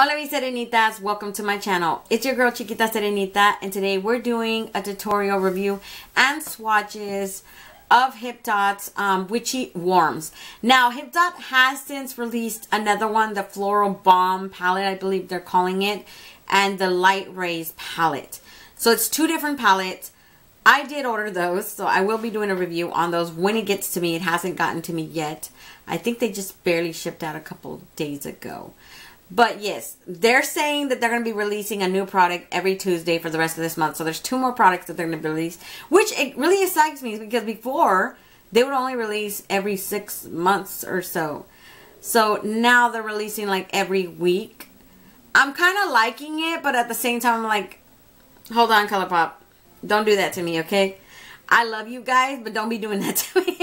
Hola mis serenitas, welcome to my channel. It's your girl Chiquita Serenita, and today we're doing a tutorial review and swatches of Hipdot's Witchy Warms. Now Hipdot has since released another one, the Floral Balm palette, I believe they're calling it, and the Light Rays palette. So it's two different palettes. I did order those, so I will be doing a review on those when it gets to me. It hasn't gotten to me yet. I think they just barely shipped out a couple of days ago. But yes, they're saying that they're going to be releasing a new product every Tuesday for the rest of this month. So there's two more products that they're going to release, which it really excites me because before they would only release every 6 months or so. So now they're releasing like every week. I'm kind of liking it, but at the same time I'm like, hold on, ColourPop. Don't do that to me, okay? I love you guys, but don't be doing that to me.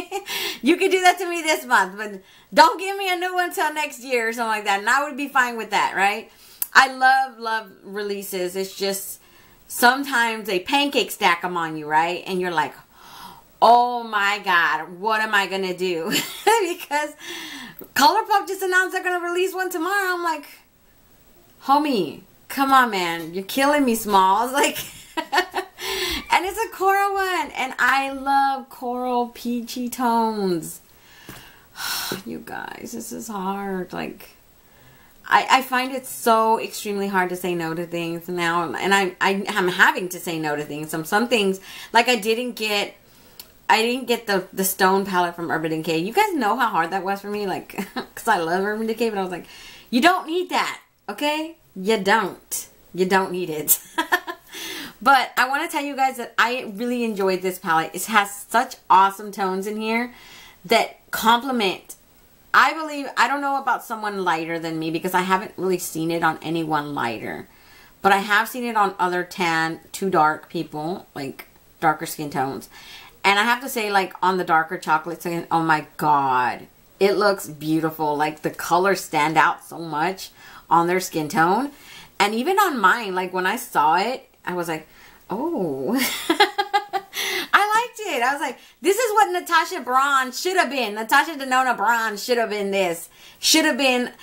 You can do that to me this month, but don't give me a new one until next year or something like that. And I would be fine with that, right? I love releases. It's just sometimes they pancake stack them on you, right? And you're like, oh my God, what am I going to do? Because ColourPop just announced they're going to release one tomorrow. I'm like, homie, come on, man. You're killing me, Smalls. Like... And it's a coral one, and I love coral peachy tones. You guys, this is hard. Like, I find it so extremely hard to say no to things now, and I'm having to say no to things. Some things, like I didn't get the stone palette from Urban Decay. You guys know how hard that was for me, like, because I love Urban Decay, but I was like, you don't need that, okay? You don't need it. But I want to tell you guys that I really enjoyed this palette. It has such awesome tones in here that complement. I believe, I don't know about someone lighter than me because I haven't really seen it on anyone lighter. But I have seen it on other tan, too dark people, like darker skin tones. And I have to say, like on the darker chocolate skin, oh my God. It looks beautiful. Like the colors stand out so much on their skin tone. And even on mine, like when I saw it, I was like, oh, I liked it. I was like, this is what Natasha Braun should have been. Natasha Denona Braun should have been this. Should have been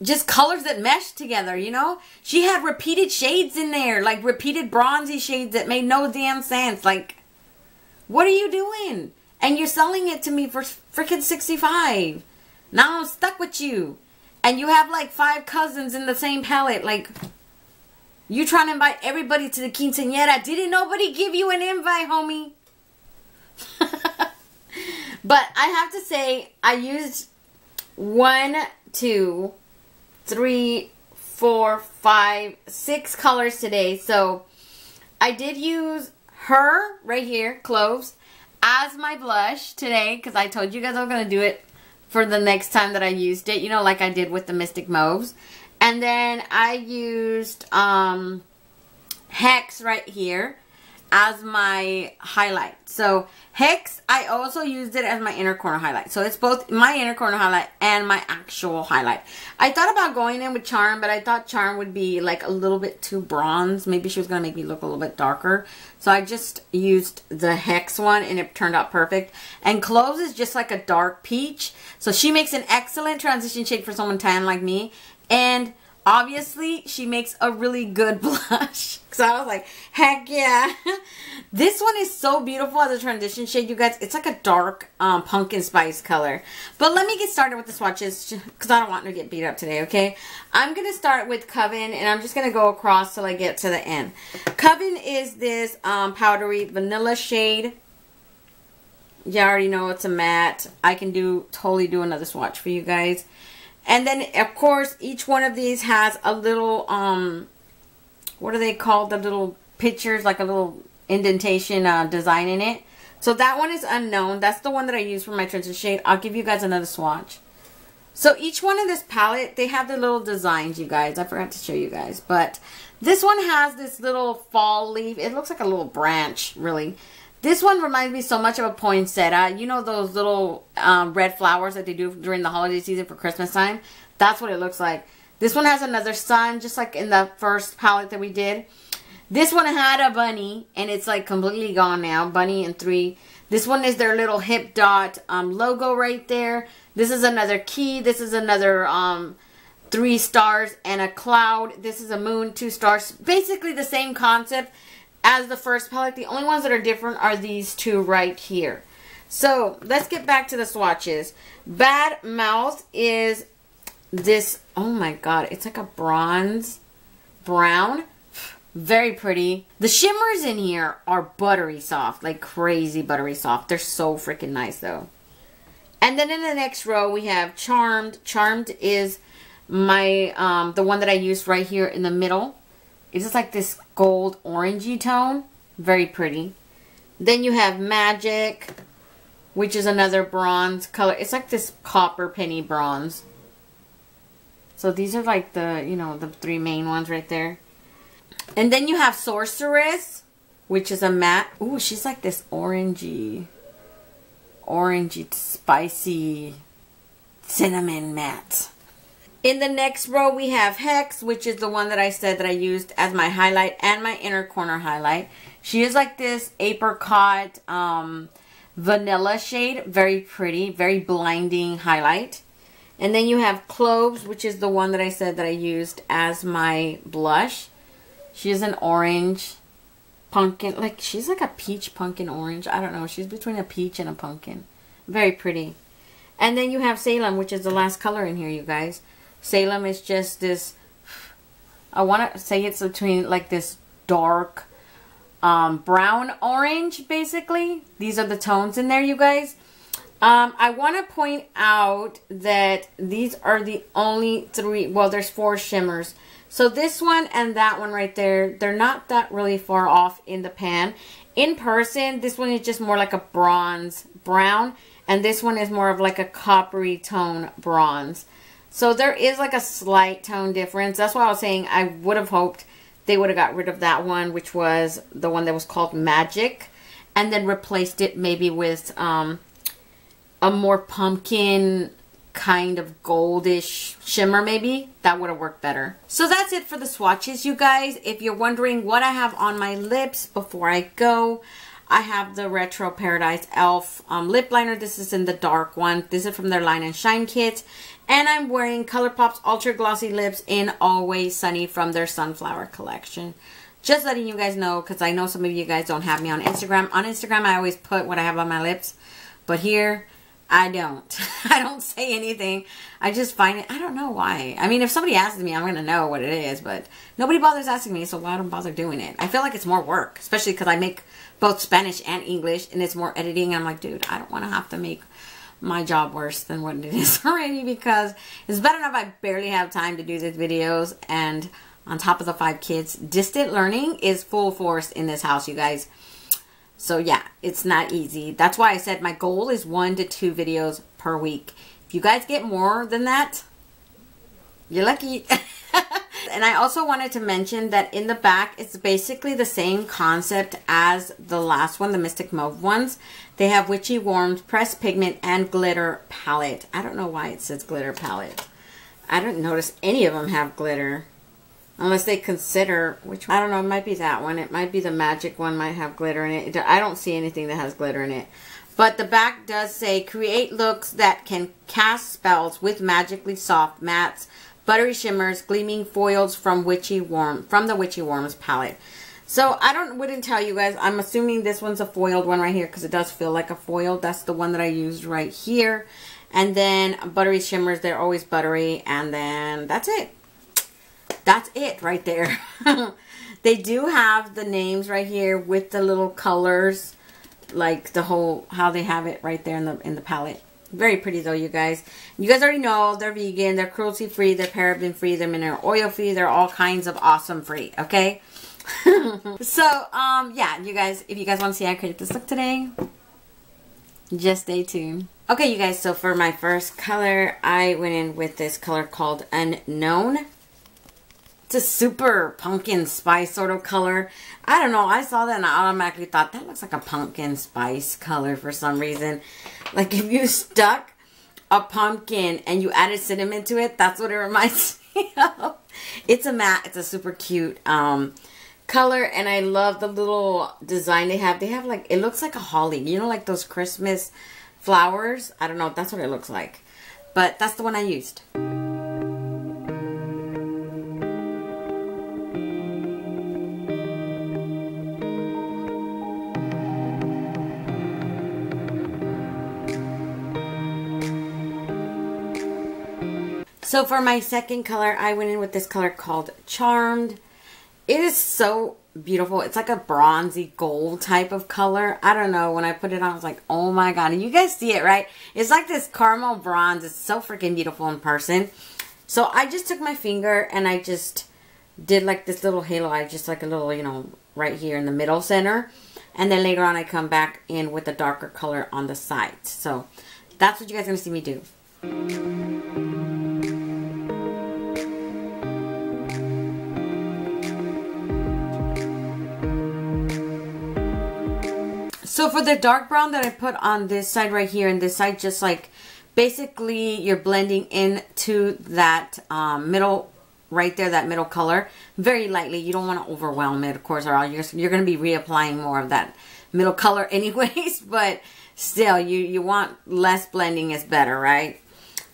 just colors that meshed together, you know? She had repeated shades in there, like repeated bronzy shades that made no damn sense. Like, what are you doing? And you're selling it to me for freaking $65. Now I'm stuck with you. And you have like 5 cousins in the same palette. Like... You trying to invite everybody to the quinceañera. Didn't nobody give you an invite, homie? But I have to say, I used 1, 2, 3, 4, 5, 6 colors today. So I did use her right here, Cloves, as my blush today. Because I told you guys I was going to do it for the next time that I used it. You know, like I did with the Mystic Mauves. And then I used Hex right here as my highlight. So Hex, I also used it as my inner corner highlight. So it's both my inner corner highlight and my actual highlight. I thought about going in with Charm, but I thought Charm would be like a little bit too bronze. Maybe she was going to make me look a little bit darker. So I just used the Hex one and it turned out perfect. And Cloves is just like a dark peach. So she makes an excellent transition shade for someone tan like me. And obviously, she makes a really good blush. So I was like, heck yeah. This one is so beautiful as a transition shade, you guys. It's like a dark pumpkin spice color. But let me get started with the swatches because I don't want to get beat up today, okay? I'm going to start with Coven, and I'm just going to go across till I get to the end. Coven is this powdery vanilla shade. You already know it's a matte. I can totally do another swatch for you guys. And then, of course, each one of these has a little, what are they called? The little pictures, like a little indentation design in it. So that one is unknown. That's the one that I use for my transition shade. I'll give you guys another swatch. So each one in this palette, they have the little designs, you guys. I forgot to show you guys. But this one has this little fall leaf. It looks like a little branch, really. This one reminds me so much of a poinsettia. You know those little red flowers that they do during the holiday season for Christmas time? That's what it looks like. This one has another sun, just like in the first palette that we did. This one had a bunny, and it's like completely gone now. Bunny and 3. This one is their little Hipdot logo right there. This is another key. This is another 3 stars and a cloud. This is a moon, 2 stars. Basically the same concept as the first palette. The only ones that are different are these two right here. So let's get back to the swatches. Bad Mouth is this, oh my god, it's like a bronze brown. Very pretty. The shimmers in here are buttery soft, like crazy buttery soft. They're so freaking nice though. And then in the next row we have Charmed. Charmed is my the one that I used right here in the middle. It's just like this gold orangey tone. Very pretty. Then you have Magic, which is another bronze color. It's like this copper penny bronze. So these are like the, you know, the 3 main ones right there. And then you have Sorceress, which is a matte. Ooh, she's like this orangey, spicy cinnamon matte. In the next row, we have Hex, which is the one that I said that I used as my highlight and my inner corner highlight. She is like this apricot vanilla shade. Very pretty, very blinding highlight. And then you have Cloves, which is the one that I said that I used as my blush. She is an orange pumpkin, like she's like a peach pumpkin orange. I don't know. She's between a peach and a pumpkin. Very pretty. And then you have Salem, which is the last color in here, you guys. Salem is just this, I want to say it's between like this dark brown orange, basically. These are the tones in there, you guys. I want to point out that these are the only 3, well, there's 4 shimmers. So this one and that one right there, they're not that really far off in the pan. In person, this one is just more like a bronze brown, and this one is more of like a coppery tone bronze. So there is like a slight tone difference. That's why I was saying I would have hoped they would have got rid of that one, which was the one that was called Magic, and then replaced it maybe with a more pumpkin kind of goldish shimmer maybe. That would have worked better. So that's it for the swatches, you guys. If you're wondering what I have on my lips before I go, I have the Retro Paradise Elf lip liner. This is in the dark one. This is from their Line and Shine kit. And I'm wearing ColourPop's Ultra Glossy Lips in Always Sunny from their Sunflower collection. Just letting you guys know, because I know some of you guys don't have me on Instagram. On Instagram, I always put what I have on my lips. But here, I don't. I don't say anything. I just find it, I don't know why. I mean, if somebody asks me, I'm going to know what it is. But nobody bothers asking me, so why don't bother doing it? I feel like it's more work, especially because I make both Spanish and English, and it's more editing. I'm like, dude, I don't want to have to make my job worse than what it is already, because it's bad enough I barely have time to do these videos, and on top of the 5 kids, distant learning is full force in this house, you guys. So yeah, it's not easy. That's why I said my goal is 1 to 2 videos per week. If you guys get more than that, you're lucky. And I also wanted to mention that in the back, it's basically the same concept as the last one, the Mystic Mauve ones. They have Witchy Warms, Pressed Pigment, and Glitter Palette. I don't know why it says Glitter Palette. I don't notice any of them have glitter. Unless they consider, which one? I don't know, it might be that one. It might be the Magic one might have glitter in it. I don't see anything that has glitter in it. But the back does say, create looks that can cast spells with magically soft mattes, buttery shimmers, gleaming foils from the Witchy Warms palette. So I wouldn't tell you guys. I'm assuming this one's a foiled one right here because it does feel like a foil. That's the one that I used right here. And then buttery shimmers, they're always buttery. And then that's it. That's it right there. They do have the names right here with the little colors, like the whole, how they have it right there in the palette. Very pretty though, you guys. You guys already know they're vegan, they're cruelty free, they're paraben free, they're mineral oil free, they're all kinds of awesome free, okay? So, yeah, you guys, if you guys want to see how I created this look today, just stay tuned. Okay, you guys, so for my first color, I went in with this color called Unknown. It's a super pumpkin spice sort of color. I don't know. I saw that and I automatically thought that looks like a pumpkin spice color for some reason. Like if you stuck a pumpkin and you added cinnamon to it, that's what it reminds me of. It's a matte. It's a super cute color, and I love the little design they have. They have like, it looks like a holly. You know, like those Christmas flowers? I don't know. That's what it looks like. But that's the one I used. So for my second color, I went in with this color called Charmed. It is so beautiful. It's like a bronzy gold type of color. I don't know. When I put it on, I was like, oh my god. And you guys see it, right? It's like this caramel bronze. It's so freaking beautiful in person. So I just took my finger and I just did like this little halo. I just like a little, you know, right here in the middle center. And then later on, I come back in with a darker color on the sides. So that's what you guys are going to see me do. So for the dark brown that I put on this side right here and this side, just like basically you're blending into that middle right there, that middle color very lightly. You don't want to overwhelm it, of course, or you're going to be reapplying more of that middle color anyways, but still you want less blending is better, right?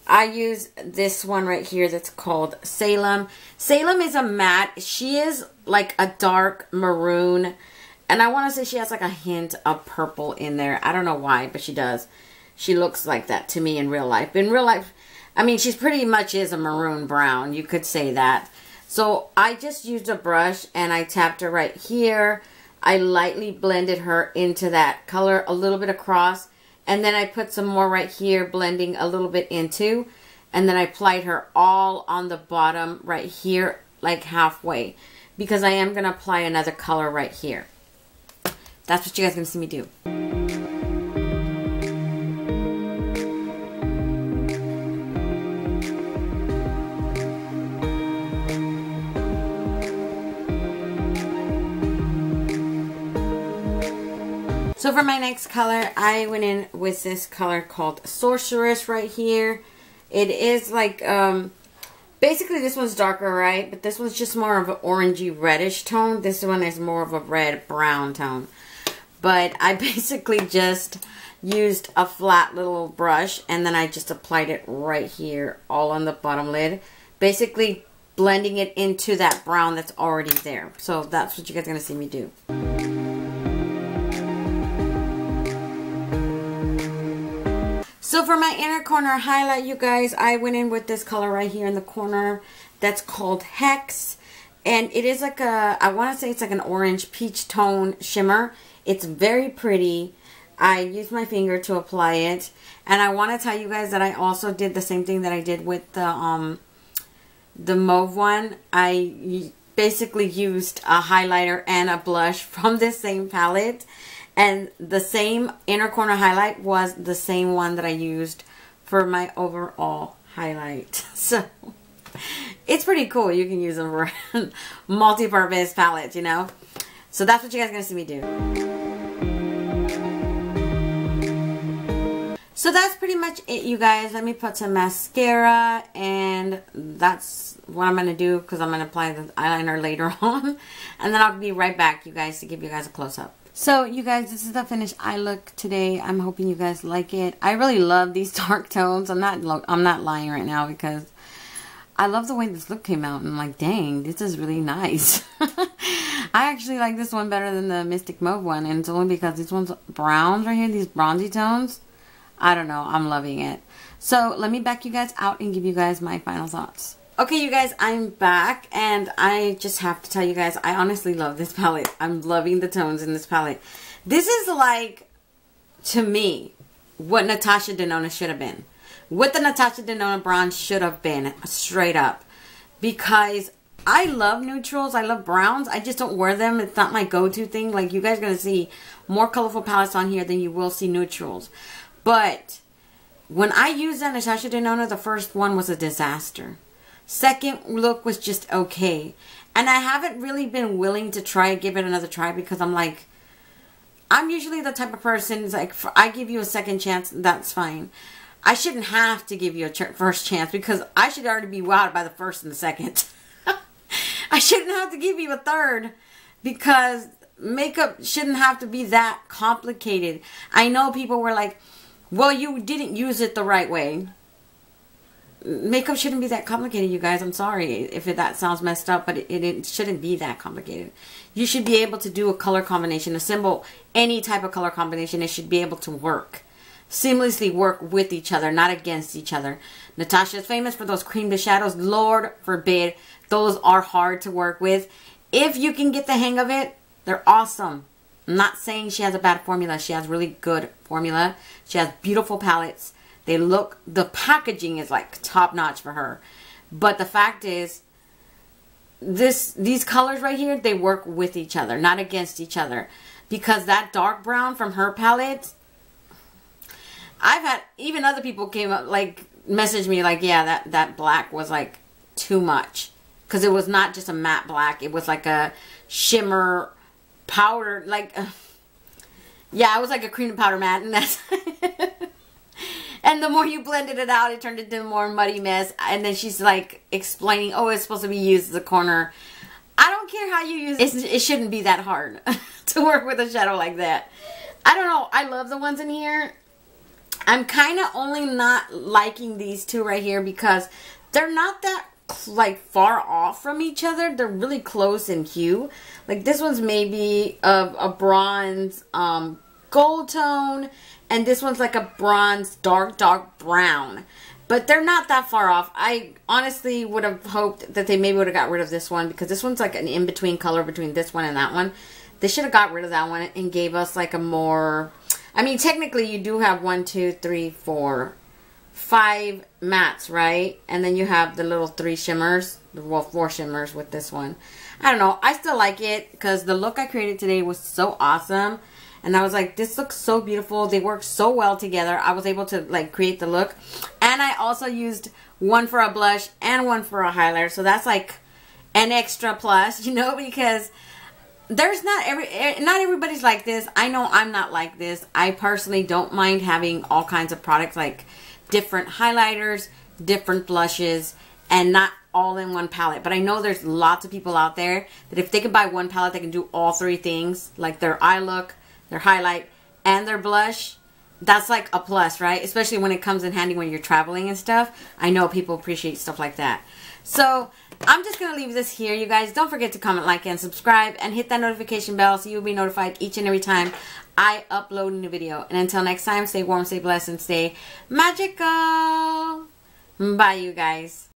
I use this one right here that's called Salem. Salem is a matte. She is like a dark maroon. And I want to say she has like a hint of purple in there. I don't know why, but she does. She looks like that to me in real life. In real life, I mean, she's pretty much is a maroon brown. You could say that. So I just used a brush and I tapped her right here. I lightly blended her into that color, a little bit across. And then I put some more right here, blending a little bit into. And then I applied her all on the bottom right here, like halfway. Because I am going to apply another color right here. That's what you guys are going to see me do. So for my next color, I went in with this color called Sorceress right here. It is like, basically this one's darker, right? But this one's just more of an orangey reddish tone. This one is more of a red brown tone. But I basically just used a flat little brush and then I just applied it right here, all on the bottom lid. Basically blending it into that brown that's already there. So that's what you guys are going to see me do. So for my inner corner highlight, you guys, I went in with this color right here in the corner that's called Hex. And it is like a, I want to say it's like an orange peach tone shimmer. It's very pretty. I used my finger to apply it. And I want to tell you guys that I also did the same thing that I did with the mauve one. I basically used a highlighter and a blush from this same palette. And the same inner corner highlight was the same one that I used for my overall highlight. So it's pretty cool. You can use them for multi-purpose palettes, you know. So that's what you guys are going to see me do. So that's pretty much it, you guys. Let me put some mascara, and that's what I'm going to do because I'm going to apply the eyeliner later on. And then I'll be right back, you guys, to give you guys a close-up. So, you guys, this is the finished eye look today. I'm hoping you guys like it. I really love these dark tones. I'm not lying right now because I love the way this look came out. And I'm like, dang, this is really nice. I actually like this one better than the Mystic Mauve one. And it's only because these one's browns right here, these bronzy tones. I don't know. I'm loving it. So, let me back you guys out and give you guys my final thoughts. Okay, you guys, I'm back, and I just have to tell you guys, I honestly love this palette. I'm loving the tones in this palette. This is like, to me, what Natasha Denona should have been. What the Natasha Denona bronze should have been, straight up. Because I love neutrals, I love browns, I just don't wear them. It's not my go-to thing. Like, you guys are going to see more colorful palettes on here than you will see neutrals. But when I used that Natasha Denona, the first one was a disaster. Second look was just okay. And I haven't really been willing to give it another try because I'm like, I'm usually the type of person, like, I give you a second chance, that's fine. I shouldn't have to give you a first chance because I should already be wowed by the first and the second. I shouldn't have to give you a third because makeup shouldn't have to be that complicated. I know people were like, well, you didn't use it the right way. Makeup shouldn't be that complicated, you guys. I'm sorry if that sounds messed up, but it shouldn't be that complicated. You should be able to do a color combination, assemble any type of color combination. It should be able to work. seamlessly work with each other, not against each other. Natasha is famous for those cream to shadows. Lord forbid, those are hard to work with. If you can get the hang of it, they're awesome. I'm not saying she has a bad formula. She has really good formula. She has beautiful palettes. They look, the packaging is like top notch for her. But the fact is, these colors right here, they work with each other, not against each other. Because that dark brown from her palette, I've had, even other people came up, like, messaged me like, yeah, that black was like too much. Because it was not just a matte black. It was like a shimmer powder, like, yeah, it was like a cream powder matte. And that's and the more you blended it out, it turned into a more muddy mess. And then she's like explaining, oh, it's supposed to be used as a corner. I don't care how you use it. It shouldn't be that hard to work with a shadow like that. I don't know. I love the ones in here. I'm kind of only not liking these two right here because they're not that like far off from each other. They're really close in hue. Like this one's maybe a bronze gold tone, and this one's like a bronze dark brown. But they're not that far off. I honestly would have hoped that they maybe would have got rid of this one because this one's like an in-between color between this one and that one. They should have got rid of that one and gave us like a more... I mean, technically you do have 1, 2, 3, 4, 5 mattes, right? And then you have the little 3 shimmers. Well, 4 shimmers with this one. I don't know. I still like it because the look I created today was so awesome. And I was like, this looks so beautiful. They work so well together. I was able to like create the look. And I also used one for a blush and one for a highlighter. So that's like an extra plus, you know, because there's not everybody's like this. I know I'm not like this. I personally don't mind having all kinds of products, like different highlighters, different blushes, and not all in one palette. But I know there's lots of people out there that if they can buy one palette, they can do all 3 things, like their eye look, their highlight, and their blush. That's like a plus, right? Especially when it comes in handy when you're traveling and stuff. I know people appreciate stuff like that. So I'm just going to leave this here, you guys. Don't forget to comment, like, and subscribe, and hit that notification bell so you'll be notified each and every time I upload a new video. And until next time, stay warm, stay blessed, and stay magical. Bye, you guys.